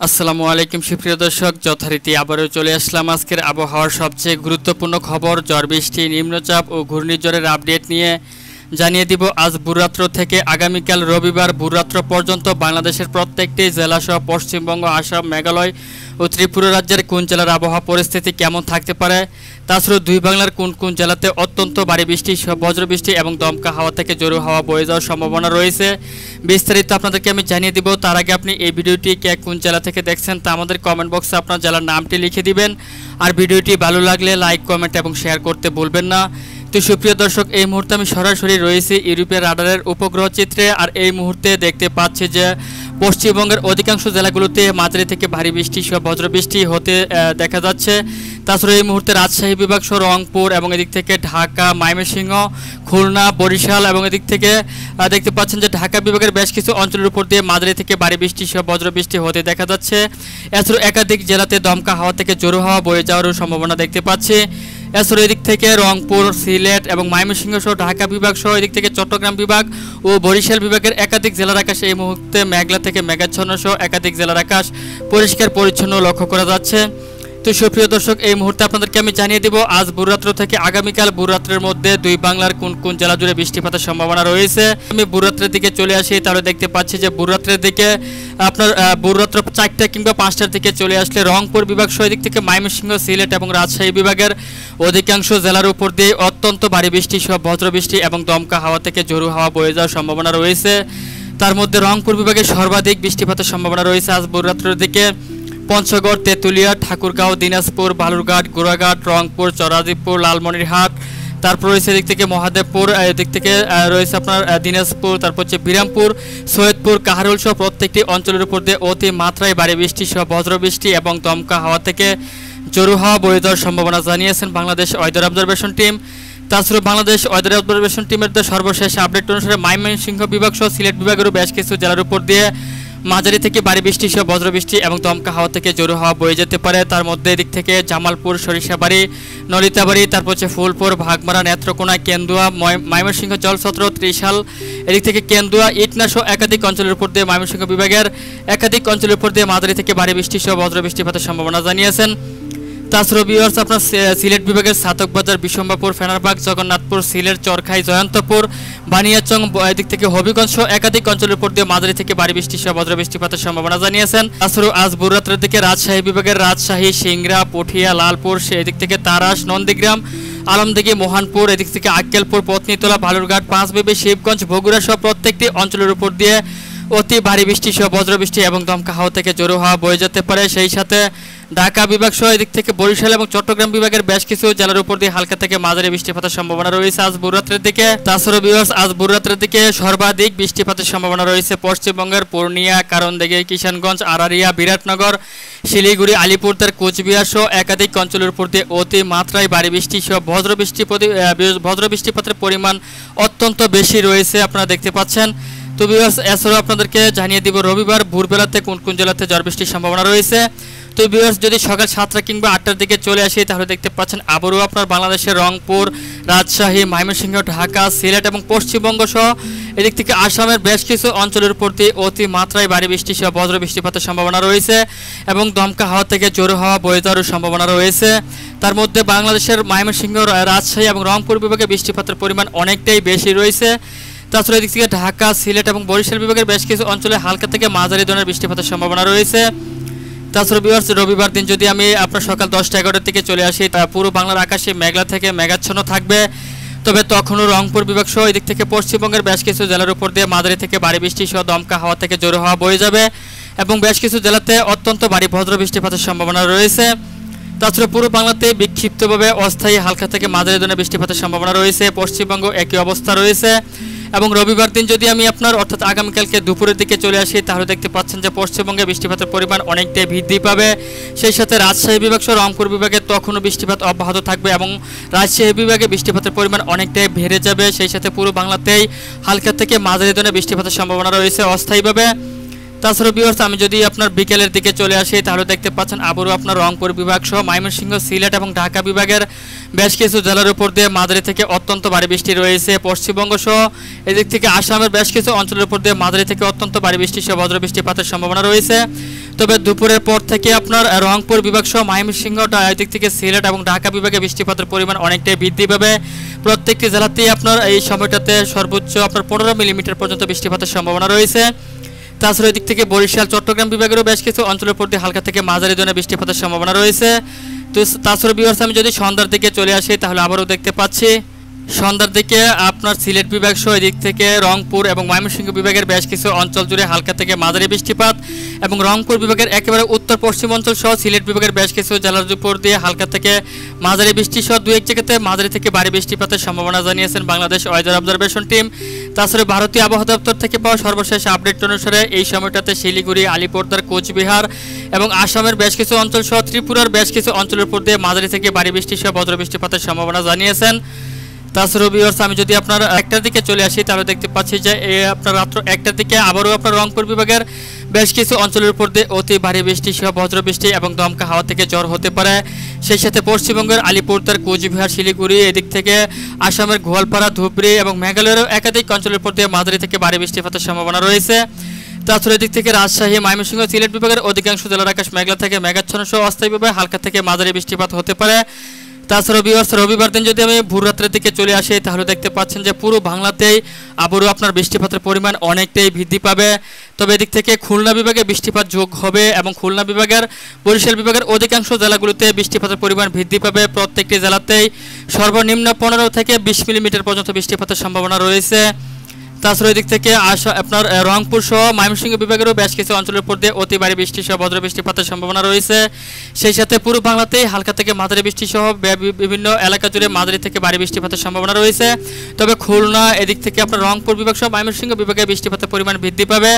আসসালামু আলাইকুম সুপ্রিয় দর্শক, যথারীতি আবারও চলে আসলাম আজকের আবহাওয়ার সবচেয়ে গুরুত্বপূর্ণ খবর ঝড় বৃষ্টি, নিম্নচাপ ও ঘূর্ণিঝড়ের আপডেট নিয়ে। জানিয়ে দিব আজ ভোররাত্র থেকে আগামীকাল রবিবার ভোররাত্র পর্যন্ত বাংলাদেশের প্রত্যেকটি জেলাসহ পশ্চিমবঙ্গ, আসাম, মেঘালয় ও ত্রিপুরা রাজ্যের কোন জেলার আবহাওয়া পরিস্থিতি কেমন থাকতে পারে। তাছাড়াও দুই বাংলার কোন কোন জেলাতে অত্যন্ত ভারী বৃষ্টি, বজ্রবৃষ্টি এবং দমকা হাওয়া থেকে জোরে হাওয়া বয়ে যাওয়ার সম্ভাবনা রয়েছে। বিস্তারিত আপনাদেরকে আমি জানিয়ে দিব। তার আগে আপনি এই ভিডিওটি কে কোন জেলা থেকে দেখছেন তা আমাদের কমেন্ট বক্সে আপনার জেলার নামটি লিখে দিবেন। আর ভিডিওটি ভালো লাগলে লাইক, কমেন্ট এবং শেয়ার করতে ভুলবেন না। তো সুপ্রিয় দর্শক, এই মুহূর্তে আমি সরাসরি রয়েছি ইউরোপের রাডারের উপগ্রহ চিত্রে। আর এই মুহূর্তে দেখতে পাচ্ছি যে পশ্চিমবঙ্গের অধিকাংশ জেলাগুলোতে মাঝারি থেকে ভারী বৃষ্টি সহ বজ্রবৃষ্টি হতে দেখা যাচ্ছে। তাছাড়া এই মুহূর্তে রাজশাহী বিভাগ সহ রংপুর এবং এদিক থেকে ঢাকা, ময়মনসিংহ, খুলনা, বরিশাল এবং এদিক থেকে দেখতে পাচ্ছেন যে ঢাকা বিভাগের বেশ কিছু অঞ্চলের উপর দিয়ে মাঝারি থেকে ভারী বৃষ্টি সহ বজ্রবৃষ্টি হতে দেখা যাচ্ছে। এছাড়াও একাধিক জেলাতে দমকা হাওয়া থেকে জোরে হাওয়া বয়ে যাওয়ারও সম্ভাবনা দেখতে পাচ্ছি। এছাড়াও এদিক থেকে রংপুর, সিলেট এবং ময়মনসিংহ সহ ঢাকা বিভাগ সহ এদিক থেকে চট্টগ্রাম বিভাগ ও বরিশাল বিভাগের একাধিক জেলার আকাশে এই মুহূর্তে মেঘলা থেকে মেঘাচ্ছন্ন সহ একাধিক জেলার আকাশ পরিষ্কার পরিচ্ছন্ন লক্ষ্য করা যাচ্ছে। তো সুপ্রিয় দর্শক, এই মুহূর্তে আপনাদেরকে আমি জানিয়ে দিব আজ ভোররাত্র থেকে আগামীকাল ভোররাত্রের মধ্যে দুই বাংলার কোন কোন জেলা জুড়ে বৃষ্টিপাতের সম্ভাবনা রয়েছে। আমি ভোররাত্রের দিকে চলে আসি, তাহলে দেখতে পাচ্ছি যে ভোররাত্রের দিকে আপনার ভোররাত্র 4টা কিংবা 5টার দিকে চলে আসলে রংপুর বিভাগ সহ দিক থেকে ময়মনসিংহ, সিলেট এবং রাজশাহী বিভাগের অধিকাংশ জেলার উপর দিয়ে অত্যন্ত ভারী বৃষ্টি সহ বজ্রবৃষ্টি এবং দমকা হাওয়া থেকে ঝোড়ো হাওয়া বয়ে যাওয়ার সম্ভাবনা রয়েছে। তার মধ্যে রংপুর বিভাগে সর্বাধিক বৃষ্টিপাতের সম্ভাবনা রয়েছে আজ ভোররাত্রের দিকে। পঞ্চগড়, তেঁতুলিয়া, ঠাকুরগাঁও, দিনাজপুর, বালুরঘাট, গোড়াঘাট, রংপুর, চরাজিপুর, লালমনিরহাট, তারপর রয়েছে এদিক থেকে মহাদেবপুর, এদিক থেকে রয়েছে আপনার দিনাজপুর, তারপর হচ্ছে বিরামপুর, সৈয়দপুর, কাহারোল সহ প্রত্যেকটি অঞ্চলের উপর দিয়ে অতি মাত্রায় ভারী বৃষ্টি সহ বজ্রবৃষ্টি এবং দমকা হাওয়া থেকে জোরে হাওয়া বয়ে যাওয়ার সম্ভাবনা জানিয়েছেন বাংলাদেশ ওয়েদার অবজারভেশন টিম। তাছাড়া বাংলাদেশ ওয়েদার অবজারভেশন টিমের সর্বশেষ আপডেট অনুসারে ময়মনসিংহ বিভাগ সহ সিলেট বিভাগেরও বেশ কিছু জেলার উপর দিয়ে মাঝারি থেকে ভারী বৃষ্টি সহ বজ্রবৃষ্টি এবং দমকা হাওয়া থেকে জোরে হাওয়া বয়ে যেতে পারে। তার মধ্যে এদিক থেকে জামালপুর, সরিষাবাড়ি, নলিতাবাড়ি, তারপর হচ্ছে ফুলপুর, ভাগমারা, নেত্রকোনা, কেন্দুয়া, ময়মনসিংহ, জলছত্র, ত্রিশাল, এদিক থেকে কেন্দুয়া, ইটনা সহ একাধিক অঞ্চলের উপর দিয়ে ময়মনসিংহ বিভাগের একাধিক অঞ্চলের উপর দিয়ে মাঝারি থেকে ভারী বৃষ্টি সহ বজ্রবৃষ্টিপাতের সম্ভাবনা জানিয়েছেন। তাছাড়াও ভিউয়ার্স, আপনার সিলেট বিভাগের সাতকবাজার, বিশম্বাপুর, ফেনারবাগ, জগন্নাথপুর, সিলেট, চরখাই, জয়ন্তপুর, বানিয়াচং, এদিক থেকে হবিগঞ্জ সহ একাধিক অঞ্চলের উপর দিয়ে মাঝারি থেকে ভারী বৃষ্টি সহ বজ্রবৃষ্টিপাতের সম্ভাবনা জানিয়েছেন। তাছাড়াও আজ ভোররাত্রের দিকে রাজশাহী বিভাগের রাজশাহী, সিংড়া, পুঠিয়া, লালপুর, এদিক থেকে তারাস, নন্দীগ্রাম, আলমদিঘি, মোহানপুর, এদিক থেকে আক্কেলপুর, পত্নীতলা, বালুরঘাট, পাঁচবিবি, শিবগঞ্জ, বগুড়া সহ প্রত্যেকটি অঞ্চলের উপর দিয়ে অতি ভারী বৃষ্টি সহ বজ্রবৃষ্টি এবং দমকা হাওয়া থেকে জোরে হাওয়া বয়ে যেতে পারে। সেই সাথে ঢাকা বিভাগ সহ এদিক থেকে বরিশাল এবং চট্টগ্রাম বিভাগের বেশ কিছু জেলার উপর দিয়ে হালকা থেকে মাঝারি বৃষ্টিপাতের সম্ভাবনা রয়েছে আজ ভোররাত্রের দিকে। তাছাড়াও ভিউয়ার্স, আজ ভোররাত্রের দিকে সর্বাধিক বৃষ্টিপাতের সম্ভাবনা রয়েছে পশ্চিমবঙ্গের পূর্ণিয়া, কারণদিঘি, কিষানগঞ্জ, আরারিয়া, বিরাটনগর, শিলিগুড়ি, আলিপুরদার, কোচবিহার সহ একাধিক অঞ্চলের উপর দিয়ে অতি মাত্রায় ভারী বৃষ্টি সহ বজ্রবৃষ্টিপাতের পরিমাণ অত্যন্ত বেশি রয়েছে, আপনারা দেখতে পাচ্ছেন। তো ভিউয়ার্স, এছাড়াও আপনাদেরকে জানিয়ে দিব রবিবার ভোরবেলাতে কোন কোন জেলাতে ঝড় বৃষ্টির সম্ভাবনা রয়েছে। তো ভিউয়ার্স, যদি সকাল 7টা কিংবা 8টার দিকে চলে আসি তাহলে দেখতে পাচ্ছেন আবারও আপনার বাংলাদেশের রংপুর, রাজশাহী, ময়মনসিংহ, ঢাকা, সিলেট এবং পশ্চিমবঙ্গ সহ এদিক থেকে আসামের বেশ কিছু অঞ্চলের উপর দিয়ে অতি মাত্রায় ভারী বৃষ্টি সহ বজ্রবৃষ্টিপাতের সম্ভাবনা রয়েছে এবং দমকা হাওয়া থেকে জোরে হাওয়া বয়ে যাওয়ার সম্ভাবনা রয়েছে। তার মধ্যে বাংলাদেশের ময়মনসিংহ, রাজশাহী এবং রংপুর বিভাগে বৃষ্টিপাতের পরিমাণ অনেকটাই বেশি রয়েছে। তাছাড়া এদিক থেকে ঢাকা, সিলেট এবং বরিশাল বিভাগের বেশ কিছু অঞ্চলে হালকা থেকে মাঝারি ধরনের বৃষ্টিপাতের সম্ভাবনা রয়েছে। তাছাড়া ভিউয়ার্স, রবিবার দিন যদি আমি আপনার সকাল 10টা-11টার দিকে চলে আসি তা পুরো বাংলার আকাশে মেঘলা থেকে মেঘাচ্ছন্ন থাকবে। তবে তখনও রংপুর বিভাগ সহ এদিক থেকে পশ্চিমবঙ্গের বেশ কিছু জেলার উপর দিয়ে মাঝারি থেকে ভারী বৃষ্টি সহ দমকা হাওয়া থেকে জোরে হাওয়া বয়ে যাবে এবং বেশ কিছু জেলাতে অত্যন্ত ভারী বজ্র বৃষ্টিপাতের সম্ভাবনা রয়েছে। তাছাড়া পুরো বাংলাতে বিক্ষিপ্তভাবে অস্থায়ী হালকা থেকে মাঝারি ধরনের বৃষ্টিপাতের সম্ভাবনা রয়েছে। পশ্চিমবঙ্গ একই অবস্থা রয়েছে। এবং রবিবার দিন যদি আমি আপনার অর্থাৎ আগামীকালকে দুপুরের দিকে চলে আসি তাহলে দেখতে পাচ্ছেন যে পশ্চিমবঙ্গে বৃষ্টিপাতের পরিমাণ অনেকটাই বৃদ্ধি পাবে। সেই সাথে রাজশাহী বিভাগ সহ রংপুর বিভাগে তখনও বৃষ্টিপাত অব্যাহত থাকবে এবং রাজশাহী বিভাগে বৃষ্টিপাতের পরিমাণ অনেকটাই বেড়ে যাবে। সেই সাথে পুরো বাংলাতেই হালকা থেকে মাঝারি ধরনের বৃষ্টিপাতের সম্ভাবনা রয়েছে অস্থায়ীভাবে। তাছাড়া ভিউয়ার্স আমি যদি আপনার বিকেলের দিকে চলে আসি তাহলে দেখতে পাচ্ছেন আবারও আপনার রংপুর বিভাগ সহ ময়মনসিংহ, সিলেট এবং ঢাকা বিভাগের বেশ কিছু জেলার উপর দিয়ে মাঝারি থেকে অত্যন্ত ভারী বৃষ্টি রয়েছে। পশ্চিমবঙ্গ সহ এদিক থেকে আসামের বেশ কিছু অঞ্চলের উপর দিয়ে মাঝারি থেকে অত্যন্ত ভারী বৃষ্টি সহ বজ্র বৃষ্টিপাতের সম্ভাবনা রয়েছে। তবে দুপুরের পর থেকে আপনার রংপুর বিভাগ সহ ময়মনসিংহ, এদিক থেকে সিলেট এবং ঢাকা বিভাগে বৃষ্টিপাতের পরিমাণ অনেকটাই বৃদ্ধি পাবে। প্রত্যেকটি জেলাতেই আপনার এই সময়টাতে সর্বোচ্চ আপনার 15 মিলিমিটার পর্যন্ত বৃষ্টিপাতের সম্ভাবনা রয়েছে। তাছাড়া এদিক থেকে বরিশাল, চট্টগ্রাম বিভাগেরও বেশ কিছু অঞ্চলের উপর দিয়ে হালকা থেকে মাঝারি ধরনের বৃষ্টিপাতের সম্ভাবনা রয়েছে। তো তাছাড়া ভিউয়ার্স আমি যদি সন্ধ্যার দিকে চলে আসি তাহলে আবারও দেখতে পাচ্ছি সন্ধ্যার দিকে আপনার সিলেট বিভাগ সহ এদিক থেকে রংপুর এবং ময়মনসিংহ বিভাগের বেশ কিছু অঞ্চল জুড়ে হালকা থেকে মাঝারি বৃষ্টিপাত এবং রংপুর বিভাগের একেবারে উত্তর পশ্চিম অঞ্চল সহ সিলেট বিভাগের বেশ কিছু জেলার উপর দিয়ে হালকা থেকে মাঝারি বৃষ্টি সহ দু এক জায়গাতে মাঝারি থেকে ভারী বৃষ্টিপাতের সম্ভাবনা জানিয়েছেন বাংলাদেশ ওয়েদার অবজারভেশন টিম। তাছাড়া ভারতীয় আবহাওয়া দপ্তর থেকে পাওয়া সর্বশেষ আপডেট অনুসারে এই সময়টাতে শিলিগুড়ি, আলিপুরদুয়ার, কোচবিহার এবং আসামের বেশ কিছু অঞ্চল সহ ত্রিপুরার বেশ কিছু অঞ্চলের উপর দিয়ে মাঝারি থেকে ভারী বৃষ্টি সহ বজ্র বৃষ্টিপাতের সম্ভাবনা জানিয়েছেন। তাছাড়া ভিউয়ার্স আমি যদি আপনার একটার দিকে চলে আসি তাহলে দেখতে পাচ্ছি যে আপনার রাত্র একটার দিকে আবারও আপনার রংপুর বিভাগের বেশ কিছু অঞ্চলের উপর দিয়ে অতি ভারী বৃষ্টি সহ বজ্র বৃষ্টি এবং দমকা হাওয়া থেকে ঝড় হতে পারে। সেই সাথে পশ্চিমবঙ্গের আলিপুরদুয়ার, কোচবিহার, শিলিগুড়ি, এদিক থেকে আসামের গোয়ালপাড়া, ধুবড়ী এবং মেঘালয়েরও একাধিক অঞ্চলের উপর দিয়ে মাঝারি থেকে ভারী বৃষ্টিপাতের সম্ভাবনা রয়েছে। তাছাড়া এদিক থেকে রাজশাহী, ময়মনসিংহ, সিলেট বিভাগের অধিকাংশ জেলার আকাশ মেঘলা থেকে মেঘাচ্ছন্ন সহ অস্থায়ীভাবে হালকা থেকে মাঝারি বৃষ্টিপাত হতে পারে। তাছাড়া ভিউয়ার্স রবিবার দিন যদি আমি ভোর রাত্রের দিকে চলে আসি তাহলে দেখতে পাচ্ছেন যে পুরো বাংলাতেই আবারও আপনার বৃষ্টিপাতের পরিমাণ অনেকটাই বৃদ্ধি পাবে। তবে এদিক থেকে খুলনা বিভাগে বৃষ্টিপাত যোগ হবে এবং খুলনা বিভাগের, বরিশাল বিভাগের অধিকাংশ জেলাগুলোতে বৃষ্টিপাতের পরিমাণ বৃদ্ধি পাবে। প্রত্যেকটি জেলাতেই সর্বনিম্ন 15 থেকে 20 মিলিমিটার পর্যন্ত বৃষ্টিপাতের সম্ভাবনা রয়েছে। তাছাড়া এদিক থেকে আপনার রংপুর সহ ময়মনসিংহ বিভাগেরও বেশ কিছু অঞ্চলের উপর দিয়ে অতি ভারী বৃষ্টি সহ বজ্র বৃষ্টিপাতের সম্ভাবনা রয়েছে। সেই সাথে পুরো বাংলাতেই হালকা থেকে মাঝারি বৃষ্টি সহ বিভিন্ন এলাকা জুড়ে মাঝারি থেকে ভারী বৃষ্টিপাতের সম্ভাবনা রয়েছে। তবে খুলনা, এদিক থেকে আপনার রংপুর বিভাগ সহ ময়মনসিংহ বিভাগে বৃষ্টিপাতের পরিমাণ বৃদ্ধি পাবে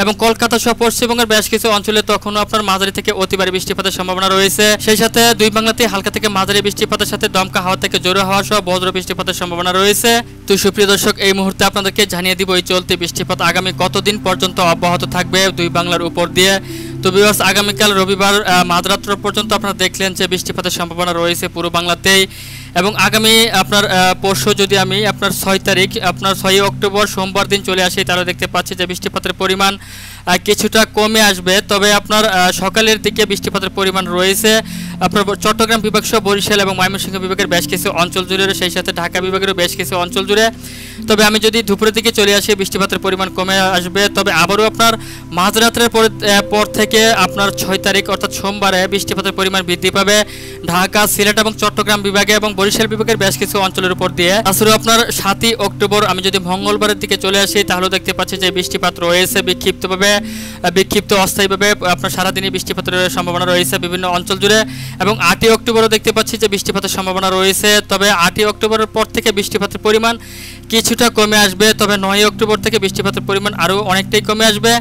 এবং কলকাতা সহ পশ্চিমবঙ্গের বেশ কিছু অঞ্চলে তখনও আপনার মাঝারি থেকে অতি ভারী বৃষ্টিপাতের সম্ভাবনা রয়েছে। সেই সাথে দুই বাংলাতেই হালকা থেকে মাঝারি বৃষ্টিপাতের সাথে দমকা হাওয়া থেকে জোরে হাওয়া সহ বজ্র বৃষ্টিপাতের সম্ভাবনা রয়েছে। তো সুপ্রিয় দর্শক, এই মুহূর্তে আপনাদেরকে জানিয়ে দিব এই চলতি বৃষ্টিপাত আগামী কতদিন পর্যন্ত অব্যাহত থাকবে দুই বাংলার উপর দিয়ে। তো ভিউয়ার্স আগামীকাল রবিবার মাঝরাত্র পর্যন্ত আপনারা দেখলেন যে বৃষ্টিপাতের সম্ভাবনা রয়েছে পুরো বাংলাতেই এবং আগামী আপনার পরশু যদি আমি আপনার 6 তারিখ আপনার 6 অক্টোবর সোমবার দিন চলে আসি তাহলে দেখতে পাচ্ছি যে বৃষ্টিপাতের পরিমাণ কিছুটা কমে আসবে। তবে আপনার সকালের দিকে বৃষ্টিপাতের পরিমাণ রয়েছে আপনার চট্টগ্রাম বিভাগ সহ বরিশাল এবং ময়মনসিংহ বিভাগের বেশ কিছু অঞ্চল জুড়ে, সেই সাথে ঢাকা বিভাগেরও বেশ কিছু অঞ্চল জুড়ে। তবে আমি যদি দুপুরের দিকে চলে আসি বৃষ্টিপাতের পরিমাণ কমে আসবে। তবে আবারও আপনার মাঝরাত্রের পর থেকে আপনার 6 তারিখ অর্থাৎ সোমবারে বৃষ্টিপাতের পরিমাণ বৃদ্ধি পাবে ঢাকা, সিলেট এবং চট্টগ্রাম বিভাগে এবং বরিশাল বিভাগের বেশ কিছু অঞ্চলের উপর দিয়ে। তাছাড়া আপনার 7 অক্টোবর আমি যদি মঙ্গলবারের দিকে চলে আসি তাহলে দেখতে পাচ্ছি যে বৃষ্টিপাত রয়েছে বিক্ষিপ্ত অস্থায়ীভাবে আপনার সারাদিনই বৃষ্টিপাতের সম্ভাবনা রয়েছে বিভিন্ন অঞ্চল জুড়ে এবং 8 অক্টোবরও দেখতে পাচ্ছি যে বৃষ্টিপাতের সম্ভাবনা রয়েছে। তবে 8 অক্টোবরের পর থেকে বৃষ্টিপাতের পরিমাণ কিছুটা কমে আসবে। তবে 9 অক্টোবর থেকে বৃষ্টিপাতের পরিমাণ আরও অনেকটাই কমে আসবে।